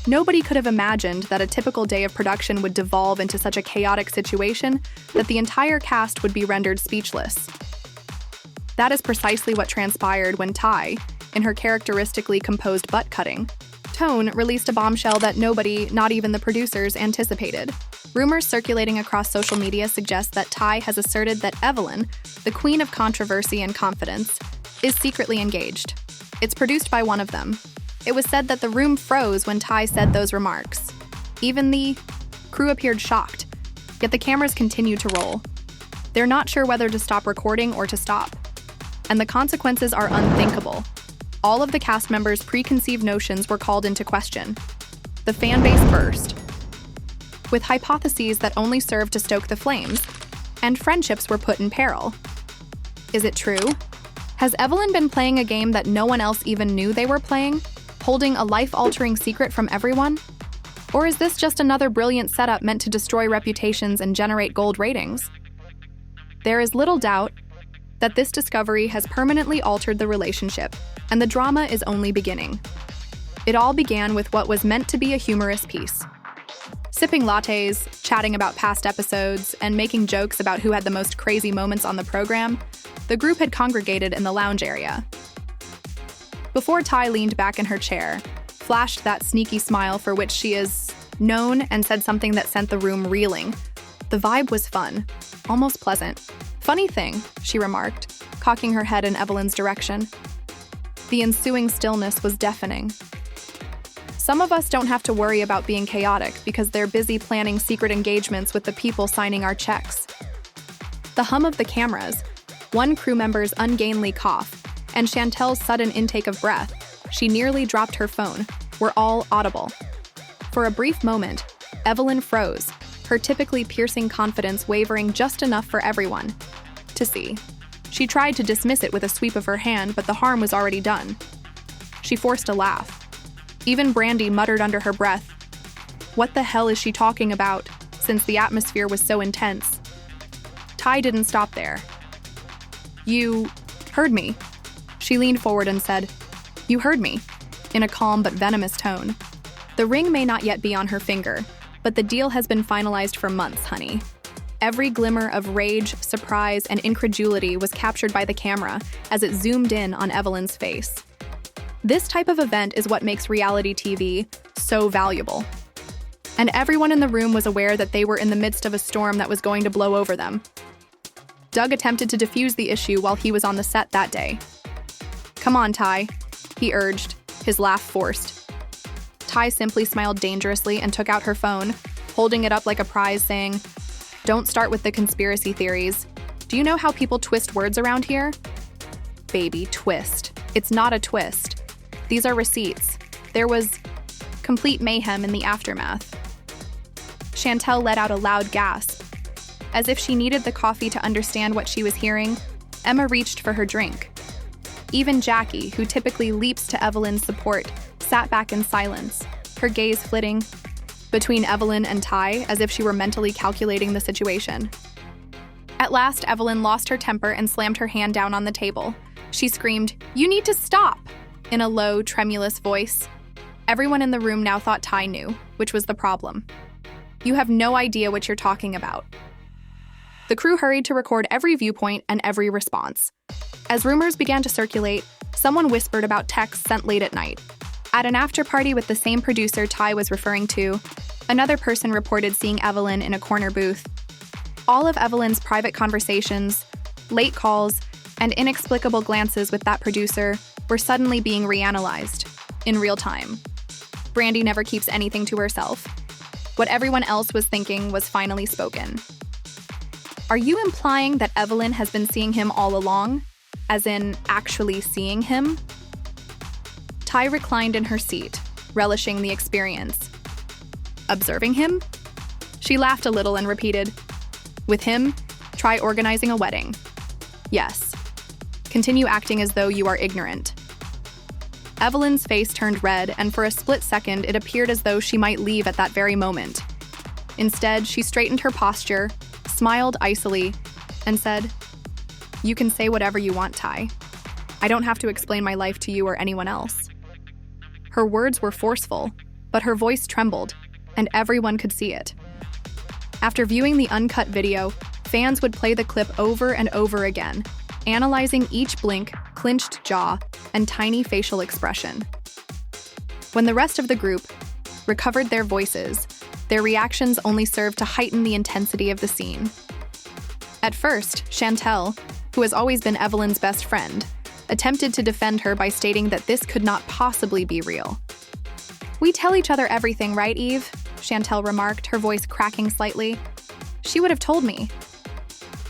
Nobody could have imagined that a typical day of production would devolve into such a chaotic situation that the entire cast would be rendered speechless. That is precisely what transpired when Tai, in her characteristically composed butt-cutting tone, released a bombshell that nobody, not even the producers, anticipated. Rumors circulating across social media suggest that Tai has asserted that Evelyn, the queen of controversy and confidence, is secretly engaged. It's produced by one of them. It was said that the room froze when Tai said those remarks. Even the crew appeared shocked, yet the cameras continued to roll. They're not sure whether to stop recording or to stop. And the consequences are unthinkable. All of the cast members' preconceived notions were called into question. The fan base burst, with hypotheses that only served to stoke the flames, and friendships were put in peril. Is it true? Has Evelyn been playing a game that no one else even knew they were playing, holding a life-altering secret from everyone? Or is this just another brilliant setup meant to destroy reputations and generate gold ratings? There is little doubt that this discovery has permanently altered the relationship, and the drama is only beginning. It all began with what was meant to be a humorous piece. Sipping lattes, chatting about past episodes, and making jokes about who had the most crazy moments on the program, the group had congregated in the lounge area. Before Tai leaned back in her chair, flashed that sneaky smile for which she is known, and said something that sent the room reeling. The vibe was fun, almost pleasant. "Funny thing," she remarked, cocking her head in Evelyn's direction. The ensuing stillness was deafening. Some of us don't have to worry about being chaotic because they're busy planning secret engagements with the people signing our checks. The hum of the cameras, one crew member's ungainly cough, and Chantel's sudden intake of breath, she nearly dropped her phone, were all audible. For a brief moment, Evelyn froze, her typically piercing confidence wavering just enough for everyone to see. She tried to dismiss it with a sweep of her hand, but the harm was already done. She forced a laugh. Even Brandy muttered under her breath, "What the hell is she talking about?" since the atmosphere was so intense. Tai didn't stop there. "You heard me." She leaned forward and said, "You heard me," in a calm but venomous tone. The ring may not yet be on her finger, but the deal has been finalized for months, honey. Every glimmer of rage, surprise, and incredulity was captured by the camera as it zoomed in on Evelyn's face. This type of event is what makes reality TV so valuable. And everyone in the room was aware that they were in the midst of a storm that was going to blow over them. Doug attempted to defuse the issue while he was on the set that day. "Come on, Tai," he urged, his laugh forced. Tai simply smiled dangerously and took out her phone, holding it up like a prize, saying, "Don't start with the conspiracy theories. Do you know how people twist words around here?" Baby, twist. It's not a twist. These are receipts. There was complete mayhem in the aftermath. Chantel let out a loud gasp. As if she needed the coffee to understand what she was hearing, Emma reached for her drink. Even Jackie, who typically leaps to Evelyn's support, sat back in silence, her gaze flitting between Evelyn and Tai as if she were mentally calculating the situation. At last, Evelyn lost her temper and slammed her hand down on the table. She screamed, "You need to stop!" in a low, tremulous voice. Everyone in the room now thought Tai knew, which was the problem. "You have no idea what you're talking about." The crew hurried to record every viewpoint and every response. As rumors began to circulate, someone whispered about texts sent late at night. At an after-party with the same producer Tai was referring to, another person reported seeing Evelyn in a corner booth. All of Evelyn's private conversations, late calls, and inexplicable glances with that producer were suddenly being reanalyzed in real time. Brandy never keeps anything to herself. What everyone else was thinking was finally spoken. "Are you implying that Evelyn has been seeing him all along? As in, actually seeing him?" Tai reclined in her seat, relishing the experience. "Observing him?" She laughed a little and repeated, "With him, try organizing a wedding. Yes. Continue acting as though you are ignorant." Evelyn's face turned red, and for a split second, it appeared as though she might leave at that very moment. Instead, she straightened her posture, smiled icily, and said, "You can say whatever you want, Tai. I don't have to explain my life to you or anyone else." Her words were forceful, but her voice trembled, and everyone could see it. After viewing the uncut video, fans would play the clip over and over again, analyzing each blink, clenched jaw, and tiny facial expression. When the rest of the group recovered their voices, their reactions only served to heighten the intensity of the scene. At first, Chantel, who has always been Evelyn's best friend, attempted to defend her by stating that this could not possibly be real. "We tell each other everything, right, Eve?" Chantel remarked, her voice cracking slightly. "She would have told me."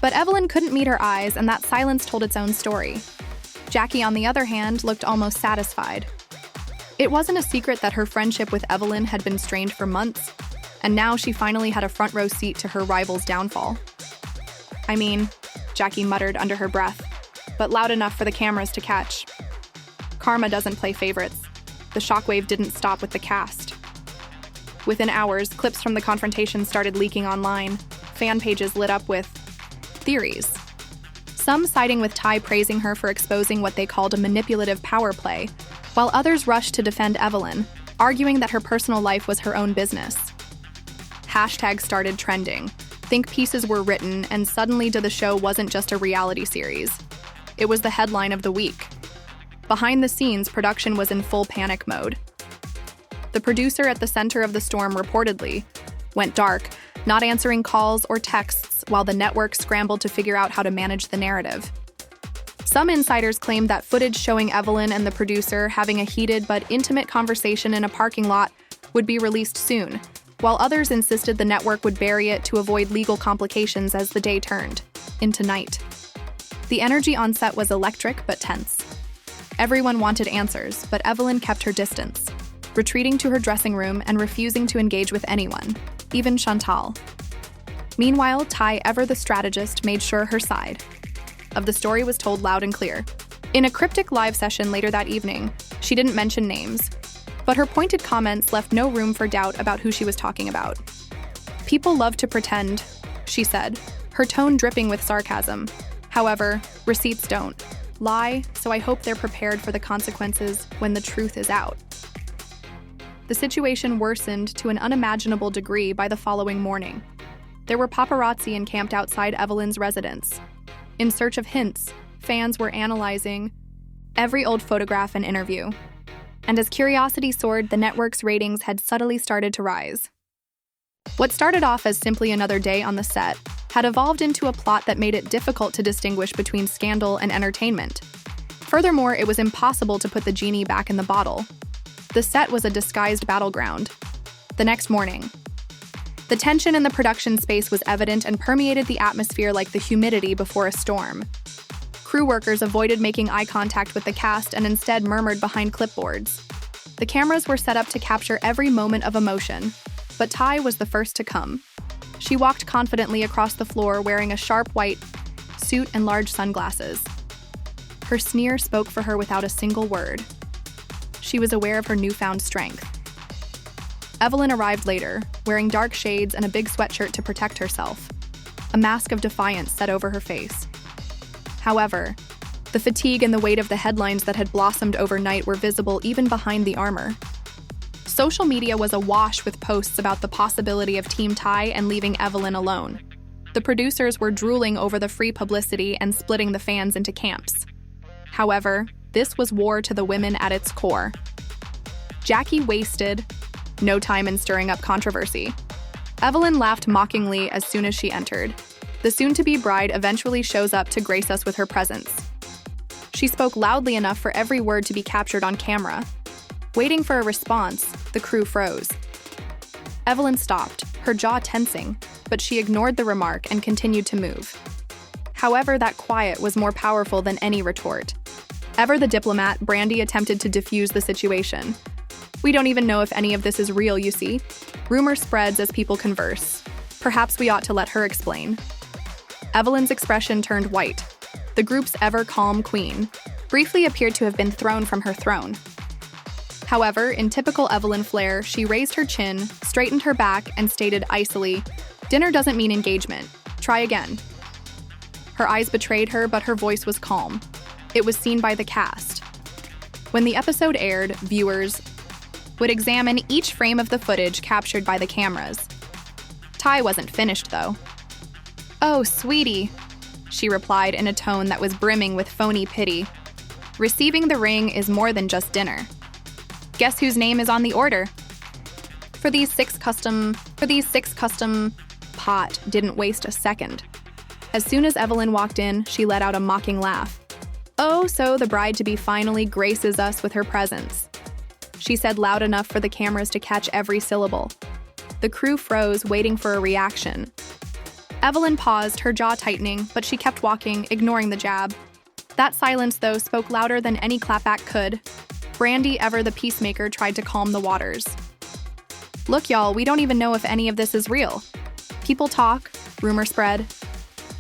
But Evelyn couldn't meet her eyes, and that silence told its own story. Jackie, on the other hand, looked almost satisfied. It wasn't a secret that her friendship with Evelyn had been strained for months, and now she finally had a front row seat to her rival's downfall. "I mean," Jackie muttered under her breath, but loud enough for the cameras to catch. Karma doesn't play favorites. The shockwave didn't stop with the cast. Within hours, clips from the confrontation started leaking online, fan pages lit up with theories. Some siding with Tai, praising her for exposing what they called a manipulative power play, while others rushed to defend Evelyn, arguing that her personal life was her own business. Hashtags started trending. Think pieces were written, and suddenly the show wasn't just a reality series. It was the headline of the week. Behind the scenes, production was in full panic mode. The producer at the center of the storm reportedly went dark, not answering calls or texts while the network scrambled to figure out how to manage the narrative. Some insiders claimed that footage showing Evelyn and the producer having a heated but intimate conversation in a parking lot would be released soon, while others insisted the network would bury it to avoid legal complications as the day turned into night. The energy on set was electric but tense. Everyone wanted answers, but Evelyn kept her distance, retreating to her dressing room and refusing to engage with anyone, even Chantal. Meanwhile, Tai, ever the strategist, made sure her side of the story was told loud and clear. In a cryptic live session later that evening, she didn't mention names, but her pointed comments left no room for doubt about who she was talking about. "People love to pretend," she said, her tone dripping with sarcasm. "However, receipts don't lie, so I hope they're prepared for the consequences when the truth is out." The situation worsened to an unimaginable degree by the following morning. There were paparazzi encamped outside Evelyn's residence. In search of hints, fans were analyzing every old photograph and interview. And as curiosity soared, the network's ratings had subtly started to rise. What started off as simply another day on the set had evolved into a plot that made it difficult to distinguish between scandal and entertainment. Furthermore, it was impossible to put the genie back in the bottle. The set was a disguised battleground. The next morning, the tension in the production space was evident and permeated the atmosphere like the humidity before a storm. Crew workers avoided making eye contact with the cast and instead murmured behind clipboards. The cameras were set up to capture every moment of emotion, but Tai was the first to come. She walked confidently across the floor wearing a sharp white suit and large sunglasses. Her sneer spoke for her without a single word. She was aware of her newfound strength. Evelyn arrived later, wearing dark shades and a big sweatshirt to protect herself. A mask of defiance set over her face. However, the fatigue and the weight of the headlines that had blossomed overnight were visible even behind the armor. Social media was awash with posts about the possibility of Team Tai and leaving Evelyn alone. The producers were drooling over the free publicity and splitting the fans into camps. However, this was war to the women at its core. Jackie wasted no time in stirring up controversy. Evelyn laughed mockingly as soon as she entered. The soon-to-be bride eventually shows up to grace us with her presence. She spoke loudly enough for every word to be captured on camera. Waiting for a response, the crew froze. Evelyn stopped, her jaw tensing, but she ignored the remark and continued to move. However, that quiet was more powerful than any retort. Ever the diplomat, Brandy attempted to defuse the situation. "We don't even know if any of this is real, you see. Rumor spreads as people converse. Perhaps we ought to let her explain." Evelyn's expression turned white. The group's ever-calm queen briefly appeared to have been thrown from her throne. However, in typical Evelyn flair, she raised her chin, straightened her back, and stated icily, "Dinner doesn't mean engagement. Try again." Her eyes betrayed her, but her voice was calm. It was seen by the cast. When the episode aired, viewers would examine each frame of the footage captured by the cameras. Tai wasn't finished, though. "Oh, sweetie," she replied in a tone that was brimming with phony pity. "Receiving the ring is more than just dinner. Guess whose name is on the order? For these six custom... Pot didn't waste a second. As soon as Evelyn walked in, she let out a mocking laugh. "Oh, so the bride-to-be finally graces us with her presence," she said loud enough for the cameras to catch every syllable. The crew froze, waiting for a reaction. Evelyn paused, her jaw tightening, but she kept walking, ignoring the jab. That silence, though, spoke louder than any clapback could. Brandy, ever the peacemaker, tried to calm the waters. "Look, y'all, we don't even know if any of this is real. People talk, rumor spread.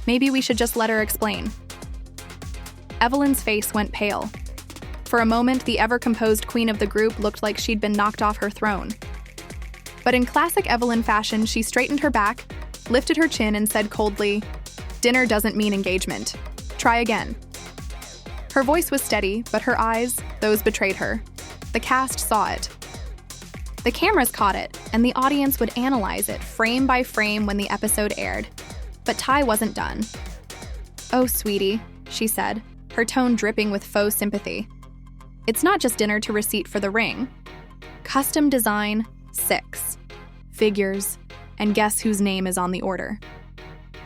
Maybe we should just let her explain." Evelyn's face went pale. For a moment, the ever-composed queen of the group looked like she'd been knocked off her throne. But in classic Evelyn fashion, she straightened her back, lifted her chin, and said coldly, "Dinner doesn't mean engagement. Try again." Her voice was steady, but her eyes, those betrayed her. The cast saw it. The cameras caught it, and the audience would analyze it frame by frame when the episode aired. But Tai wasn't done. "Oh, sweetie," she said, her tone dripping with faux sympathy. "It's not just dinner to receipt for the ring. Custom design, 6. Figures, and guess whose name is on the order."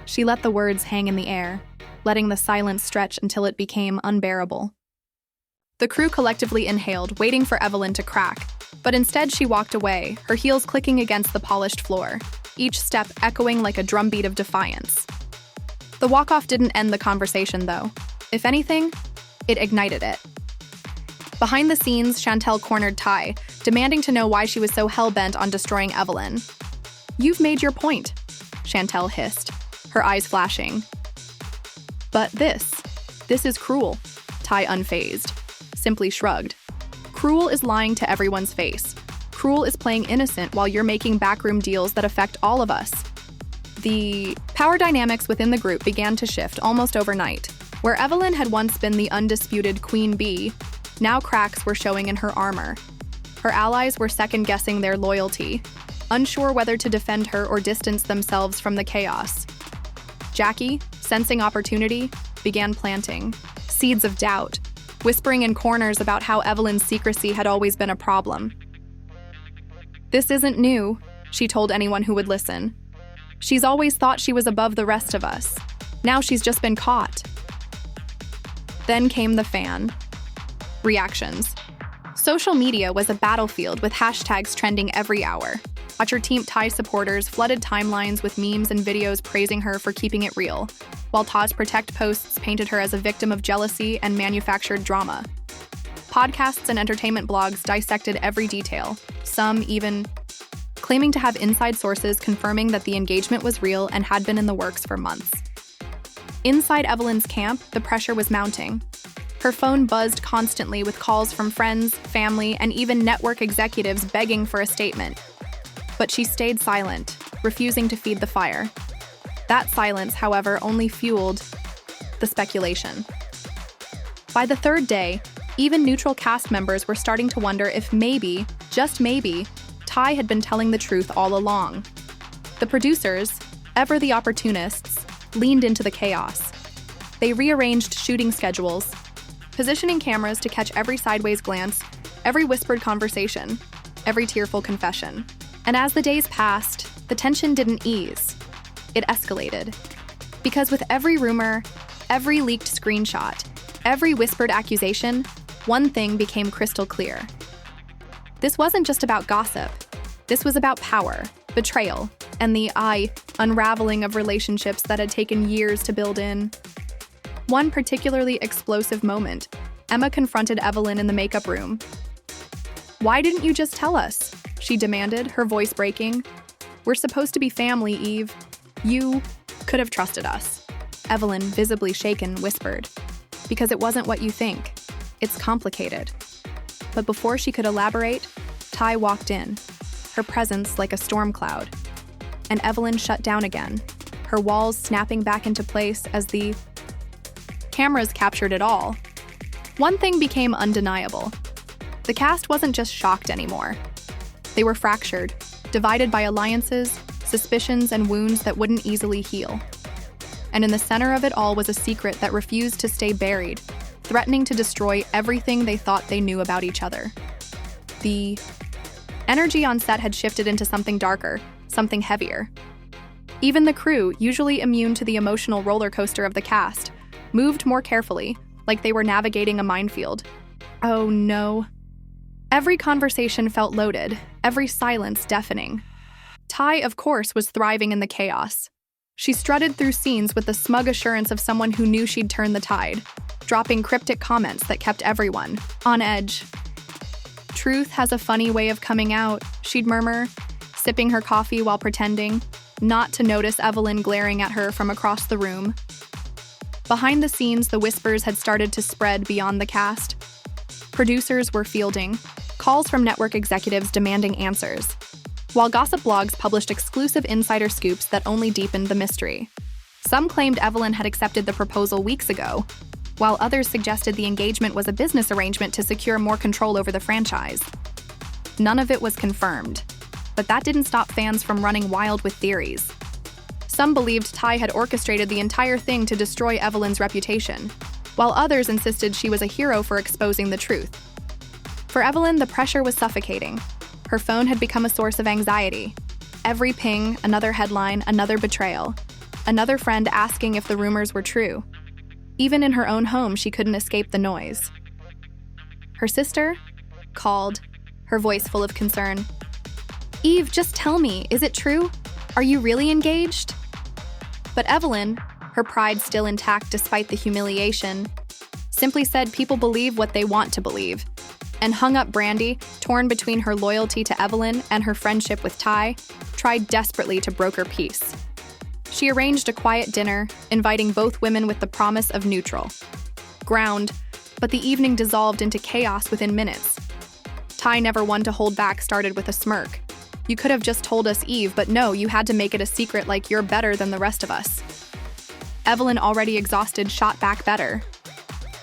She let the words hang in the air, letting the silence stretch until it became unbearable. The crew collectively inhaled, waiting for Evelyn to crack, but instead she walked away, her heels clicking against the polished floor, each step echoing like a drumbeat of defiance. The walk-off didn't end the conversation, though. If anything, it ignited it. Behind the scenes, Chantel cornered Tai, demanding to know why she was so hell-bent on destroying Evelyn. "You've made your point," Chantel hissed, her eyes flashing. "But this is cruel," Tai unfazed, simply shrugged. "Cruel is lying to everyone's face. Cruel is playing innocent while you're making backroom deals that affect all of us." The power dynamics within the group began to shift almost overnight. Where Evelyn had once been the undisputed queen bee, now cracks were showing in her armor. Her allies were second-guessing their loyalty, unsure whether to defend her or distance themselves from the chaos. Jackie, sensing opportunity, began planting seeds of doubt, whispering in corners about how Evelyn's secrecy had always been a problem. "This isn't new," she told anyone who would listen. "She's always thought she was above the rest of us. Now she's just been caught." Then came the fan. Reactions. Social media was a battlefield with hashtags trending every hour. Watcher Team Tai supporters flooded timelines with memes and videos praising her for keeping it real, while Tai's Protect posts painted her as a victim of jealousy and manufactured drama. Podcasts and entertainment blogs dissected every detail, some even claiming to have inside sources confirming that the engagement was real and had been in the works for months. Inside Evelyn's camp, the pressure was mounting. Her phone buzzed constantly with calls from friends, family, and even network executives begging for a statement. But she stayed silent, refusing to feed the fire. That silence, however, only fueled the speculation. By the third day, even neutral cast members were starting to wonder if maybe, just maybe, Tai had been telling the truth all along. The producers, ever the opportunists, leaned into the chaos. They rearranged shooting schedules, positioning cameras to catch every sideways glance, every whispered conversation, every tearful confession. And as the days passed, the tension didn't ease. It escalated. Because with every rumor, every leaked screenshot, every whispered accusation, one thing became crystal clear. This wasn't just about gossip. This was about power, betrayal, and the unraveling of relationships that had taken years to build in. One particularly explosive moment, Emma confronted Evelyn in the makeup room. "Why didn't you just tell us?" she demanded, her voice breaking. "We're supposed to be family, Eve. You could have trusted us." Evelyn, visibly shaken, whispered, "Because it wasn't what you think. It's complicated." But before she could elaborate, Tai walked in, her presence like a storm cloud. And Evelyn shut down again, her walls snapping back into place as the cameras captured it all. One thing became undeniable. The cast wasn't just shocked anymore. They were fractured, divided by alliances, suspicions, and wounds that wouldn't easily heal. And in the center of it all was a secret that refused to stay buried, threatening to destroy everything they thought they knew about each other. The energy on set had shifted into something darker, something heavier. Even the crew, usually immune to the emotional roller coaster of the cast, moved more carefully, like they were navigating a minefield. Oh no. Every conversation felt loaded, every silence deafening. Tai, of course, was thriving in the chaos. She strutted through scenes with the smug assurance of someone who knew she'd turn the tide, dropping cryptic comments that kept everyone on edge. Truth has a funny way of coming out, she'd murmur, sipping her coffee while pretending not to notice Evelyn glaring at her from across the room. Behind the scenes, the whispers had started to spread beyond the cast. Producers were fielding calls from network executives demanding answers, while gossip blogs published exclusive insider scoops that only deepened the mystery. Some claimed Evelyn had accepted the proposal weeks ago, while others suggested the engagement was a business arrangement to secure more control over the franchise. None of it was confirmed, but that didn't stop fans from running wild with theories. Some believed Tai had orchestrated the entire thing to destroy Evelyn's reputation, while others insisted she was a hero for exposing the truth. For Evelyn, the pressure was suffocating. Her phone had become a source of anxiety. Every ping, another headline, another betrayal, another friend asking if the rumors were true. Even in her own home, she couldn't escape the noise. Her sister called, her voice full of concern. "Eve, just tell me, is it true? Are you really engaged?" But Evelyn, her pride still intact despite the humiliation, simply said people believe what they want to believe, and hung up Brandy, torn between her loyalty to Evelyn and her friendship with Tai, tried desperately to broker peace. She arranged a quiet dinner, inviting both women with the promise of neutral ground, but the evening dissolved into chaos within minutes. Tai, never one to hold back, started with a smirk. "You could have just told us, Eve, but no, you had to make it a secret like you're better than the rest of us." Evelyn, already exhausted, shot back better.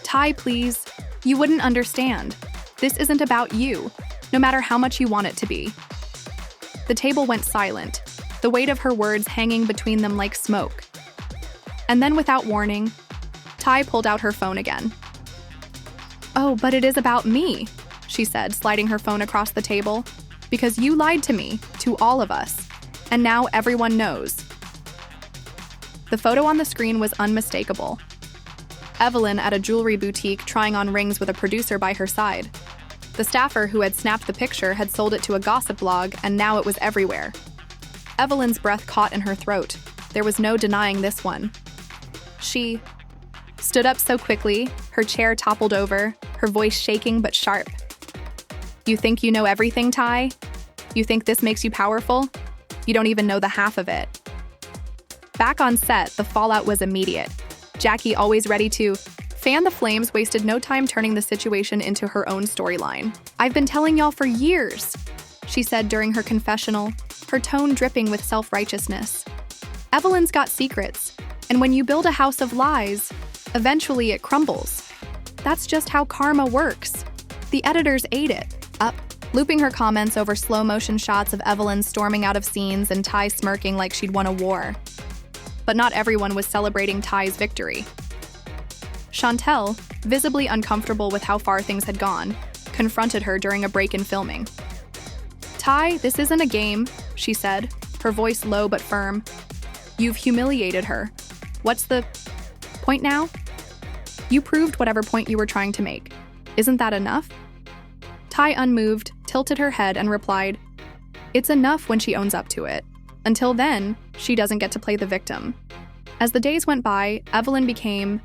"Tai, please. You wouldn't understand. This isn't about you, no matter how much you want it to be." The table went silent, the weight of her words hanging between them like smoke. And then, without warning, Tai pulled out her phone again. "Oh, but it is about me," she said, sliding her phone across the table. "Because you lied to me, to all of us, and now everyone knows." The photo on the screen was unmistakable. Evelyn at a jewelry boutique trying on rings with a producer by her side. The staffer who had snapped the picture had sold it to a gossip blog, and now it was everywhere. Evelyn's breath caught in her throat. There was no denying this one. She stood up so quickly, her chair toppled over, her voice shaking but sharp. "You think you know everything, Tai? You think this makes you powerful? You don't even know the half of it." Back on set, the fallout was immediate. Jackie, always ready to fan the flames, wasted no time turning the situation into her own storyline. "I've been telling y'all for years," she said during her confessional, her tone dripping with self-righteousness. "Evelyn's got secrets, and when you build a house of lies, eventually it crumbles. That's just how karma works. The editors ate it up," looping her comments over slow-motion shots of Evelyn storming out of scenes and Tai smirking like she'd won a war. But not everyone was celebrating Tai's victory. Chantel, visibly uncomfortable with how far things had gone, confronted her during a break in filming. "Tai, this isn't a game," she said, her voice low but firm. "You've humiliated her. What's the point now? You proved whatever point you were trying to make. Isn't that enough?" Tai, unmoved, tilted her head and replied, "It's enough when she owns up to it. Until then, she doesn't get to play the victim." As the days went by, Evelyn became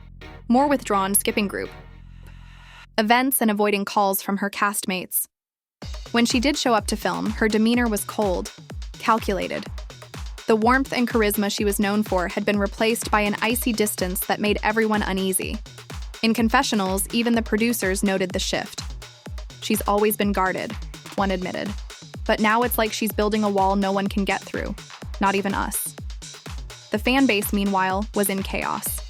more withdrawn, skipping group events and avoiding calls from her castmates. When she did show up to film, her demeanor was cold, calculated. The warmth and charisma she was known for had been replaced by an icy distance that made everyone uneasy. In confessionals, even the producers noted the shift. "She's always been guarded," one admitted. "But now it's like she's building a wall no one can get through, not even us." The fan base, meanwhile, was in chaos.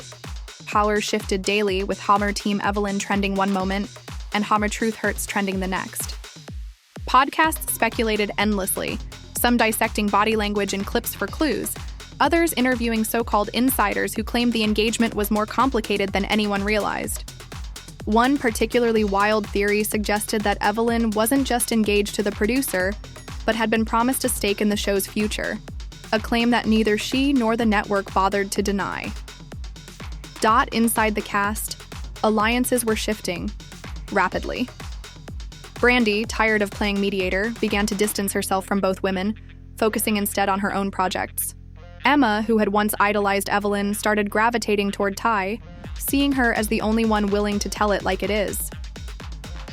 Power shifted daily, with Hammer Team Evelyn trending one moment and Hammer Truth Hurts trending the next. Podcasts speculated endlessly, some dissecting body language and clips for clues, others interviewing so-called insiders who claimed the engagement was more complicated than anyone realized. One particularly wild theory suggested that Evelyn wasn't just engaged to the producer, but had been promised a stake in the show's future, a claim that neither she nor the network bothered to deny. Inside the cast, alliances were shifting rapidly. Brandy, tired of playing mediator, began to distance herself from both women, focusing instead on her own projects. Emma, who had once idolized Evelyn, started gravitating toward Tai, seeing her as the only one willing to tell it like it is.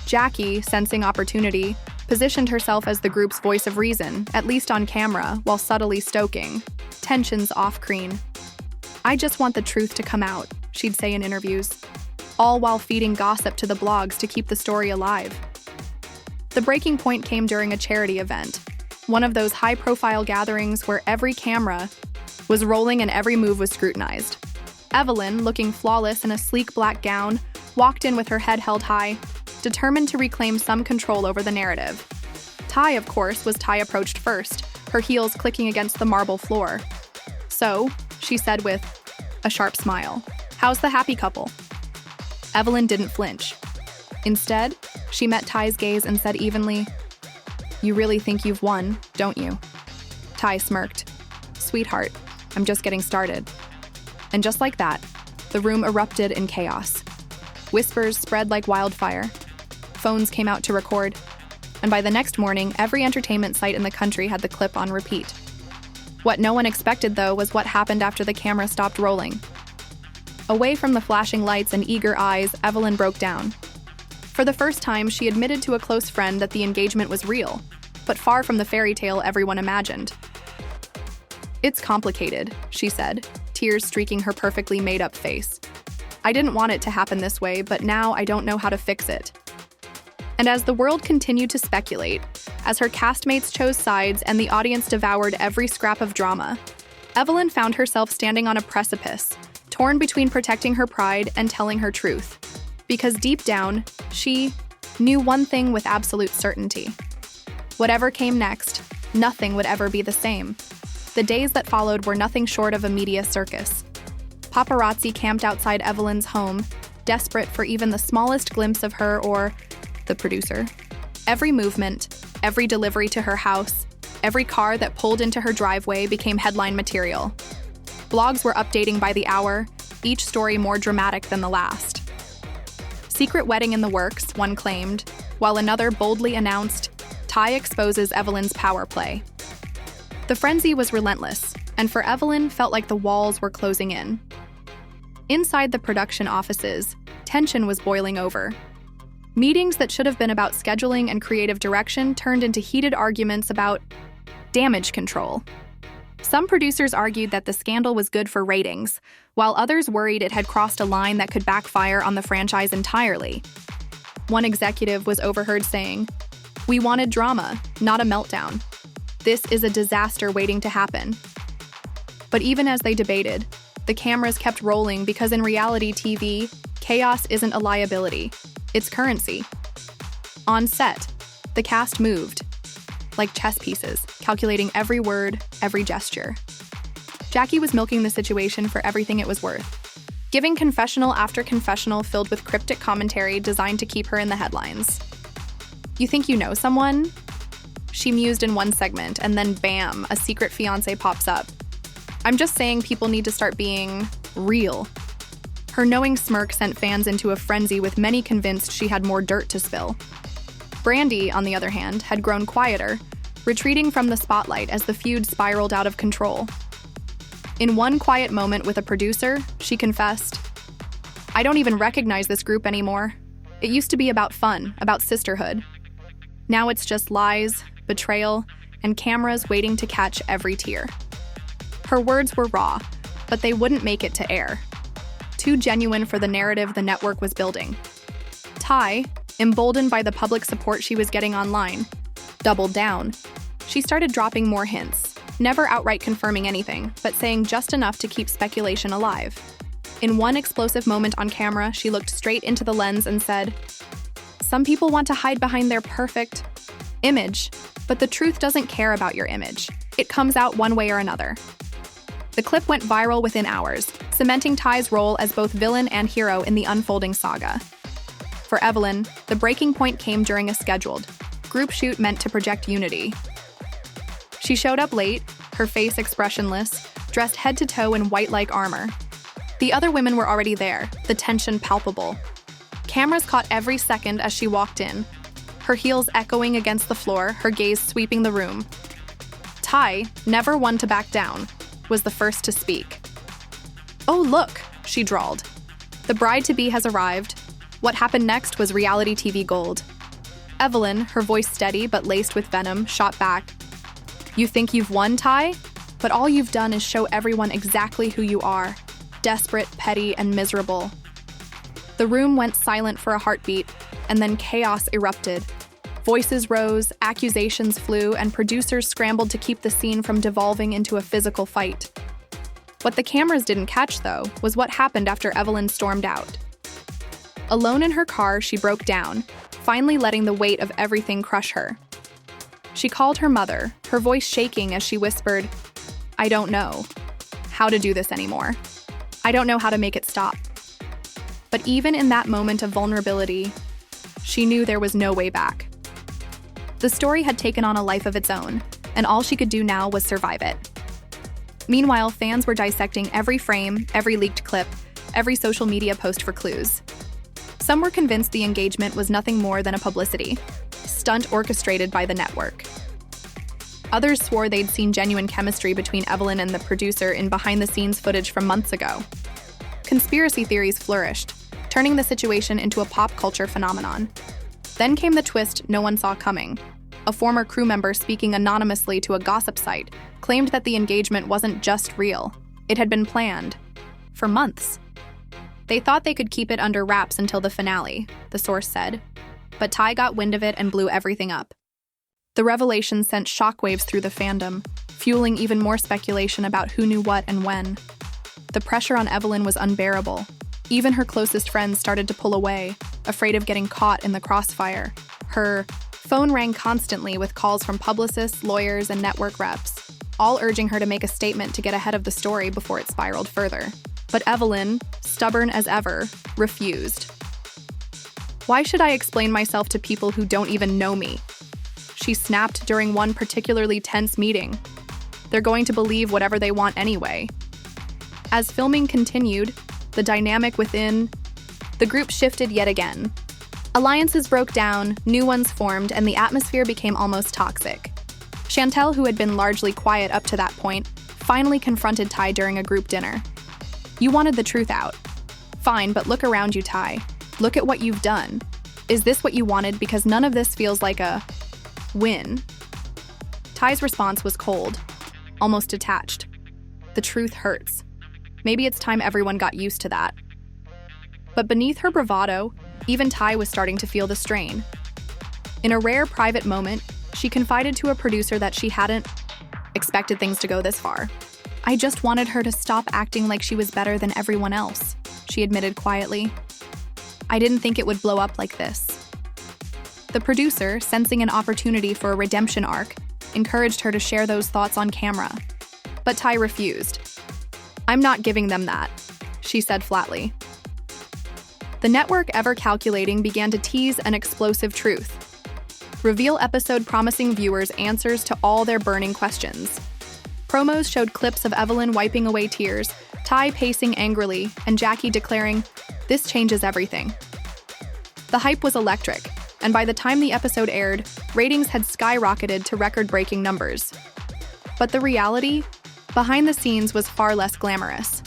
Jackie, sensing opportunity, positioned herself as the group's voice of reason, at least on camera, while subtly stoking tensions off-screen. "I just want the truth to come out," she'd say in interviews, all while feeding gossip to the blogs to keep the story alive. The breaking point came during a charity event, one of those high-profile gatherings where every camera was rolling and every move was scrutinized. Evelyn, looking flawless in a sleek black gown, walked in with her head held high, determined to reclaim some control over the narrative. Tai, of course, was Tai approached first, her heels clicking against the marble floor. "So," she said with a sharp smile, "how's the happy couple?" Evelyn didn't flinch. Instead, she met Tai's gaze and said evenly, "You really think you've won, don't you?" Tai smirked. "Sweetheart, I'm just getting started." And just like that, the room erupted in chaos. Whispers spread like wildfire. Phones came out to record. And by the next morning, every entertainment site in the country had the clip on repeat. What no one expected, though, was what happened after the camera stopped rolling. Away from the flashing lights and eager eyes, Evelyn broke down. For the first time, she admitted to a close friend that the engagement was real, but far from the fairy tale everyone imagined. "It's complicated," she said, tears streaking her perfectly made-up face. "I didn't want it to happen this way, but now I don't know how to fix it." And as the world continued to speculate, as her castmates chose sides and the audience devoured every scrap of drama, Evelyn found herself standing on a precipice, torn between protecting her pride and telling her truth. Because deep down, she knew one thing with absolute certainty. Whatever came next, nothing would ever be the same. The days that followed were nothing short of a media circus. Paparazzi camped outside Evelyn's home, desperate for even the smallest glimpse of her or the producer. Every movement, every delivery to her house, every car that pulled into her driveway became headline material. Blogs were updating by the hour, each story more dramatic than the last. Secret wedding in the works, one claimed, while another boldly announced, Tai exposes Evelyn's power play. The frenzy was relentless, and for Evelyn, felt like the walls were closing in. Inside the production offices, tension was boiling over. Meetings that should have been about scheduling and creative direction turned into heated arguments about damage control. Some producers argued that the scandal was good for ratings, while others worried it had crossed a line that could backfire on the franchise entirely. One executive was overheard saying, "We wanted drama, not a meltdown. This is a disaster waiting to happen." But even as they debated, the cameras kept rolling because in reality TV, chaos isn't a liability, it's currency. On set, the cast moved, like chess pieces, calculating every word, every gesture. Jackie was milking the situation for everything it was worth, giving confessional after confessional filled with cryptic commentary designed to keep her in the headlines. "You think you know someone?" she mused in one segment, and then bam, a secret fiancé pops up. "I'm just saying people need to start being real." Her knowing smirk sent fans into a frenzy, with many convinced she had more dirt to spill. Brandy, on the other hand, had grown quieter, retreating from the spotlight as the feud spiraled out of control. In one quiet moment with a producer, she confessed, "I don't even recognize this group anymore. It used to be about fun, about sisterhood. Now it's just lies, betrayal, and cameras waiting to catch every tear." Her words were raw, but they wouldn't make it to air. Too genuine for the narrative the network was building. Tai, emboldened by the public support she was getting online, doubled down. She started dropping more hints, never outright confirming anything, but saying just enough to keep speculation alive. In one explosive moment on camera, she looked straight into the lens and said, "Some people want to hide behind their perfect, Image. But the truth doesn't care about your image. It comes out one way or another. The clip went viral within hours, cementing Tai's role as both villain and hero in the unfolding saga. For Evelyn, the breaking point came during a scheduled group shoot meant to project unity. She showed up late, her face expressionless, dressed head to toe in white-like armor. The other women were already there, the tension palpable. Cameras caught every second as she walked in, her heels echoing against the floor, her gaze sweeping the room. Tai, never one to back down, was the first to speak. "Oh, look," she drawled. "The bride-to-be has arrived." What happened next was reality TV gold. Evelyn, her voice steady but laced with venom, shot back. "You think you've won, Tai? But all you've done is show everyone exactly who you are. Desperate, petty, and miserable." The room went silent for a heartbeat, and then chaos erupted. Voices rose, accusations flew, and producers scrambled to keep the scene from devolving into a physical fight. What the cameras didn't catch, though, was what happened after Evelyn stormed out. Alone in her car, she broke down, finally letting the weight of everything crush her. She called her mother, her voice shaking as she whispered, "I don't know how to do this anymore. I don't know how to make it stop." But even in that moment of vulnerability, she knew there was no way back. The story had taken on a life of its own, and all she could do now was survive it. Meanwhile, fans were dissecting every frame, every leaked clip, every social media post for clues. Some were convinced the engagement was nothing more than a publicity stunt orchestrated by the network. Others swore they'd seen genuine chemistry between Evelyn and the producer in behind-the-scenes footage from months ago. Conspiracy theories flourished, turning the situation into a pop culture phenomenon. Then came the twist no one saw coming. A former crew member speaking anonymously to a gossip site claimed that the engagement wasn't just real. It had been planned. For months. They thought they could keep it under wraps until the finale, the source said. But Tai got wind of it and blew everything up. The revelation sent shockwaves through the fandom, fueling even more speculation about who knew what and when. The pressure on Evelyn was unbearable. Even her closest friends started to pull away, afraid of getting caught in the crossfire. Her phone rang constantly with calls from publicists, lawyers, and network reps, all urging her to make a statement to get ahead of the story before it spiraled further. But Evelyn, stubborn as ever, refused. "Why should I explain myself to people who don't even know me?" she snapped during one particularly tense meeting. "They're going to believe whatever they want anyway." As filming continued, the dynamic within the group shifted yet again. Alliances broke down, new ones formed, and the atmosphere became almost toxic. Chantel, who had been largely quiet up to that point, finally confronted Tai during a group dinner. "You wanted the truth out. Fine, but look around you, Tai. Look at what you've done. Is this what you wanted? Because none of this feels like a win." Tai's response was cold, almost detached. "The truth hurts. Maybe it's time everyone got used to that." But beneath her bravado, even Tai was starting to feel the strain. In a rare private moment, she confided to a producer that she hadn't expected things to go this far. "I just wanted her to stop acting like she was better than everyone else," she admitted quietly. "I didn't think it would blow up like this." The producer, sensing an opportunity for a redemption arc, encouraged her to share those thoughts on camera. But Tai refused. "I'm not giving them that," she said flatly. The network, ever calculating, began to tease an explosive truth. Reveal episode promising viewers answers to all their burning questions. Promos showed clips of Evelyn wiping away tears, Tai pacing angrily, and Jackie declaring, "This changes everything." The hype was electric, and by the time the episode aired, ratings had skyrocketed to record-breaking numbers. But the reality, behind the scenes, was far less glamorous.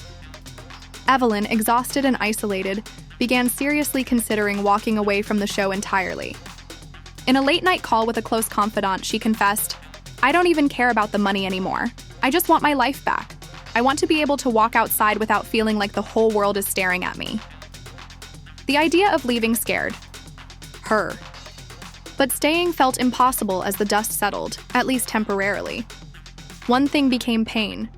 Evelyn, exhausted and isolated, began seriously considering walking away from the show entirely. In a late-night call with a close confidant, she confessed, "I don't even care about the money anymore. I just want my life back. I want to be able to walk outside without feeling like the whole world is staring at me." The idea of leaving scared her. But staying felt impossible as the dust settled, at least temporarily. One thing became pain.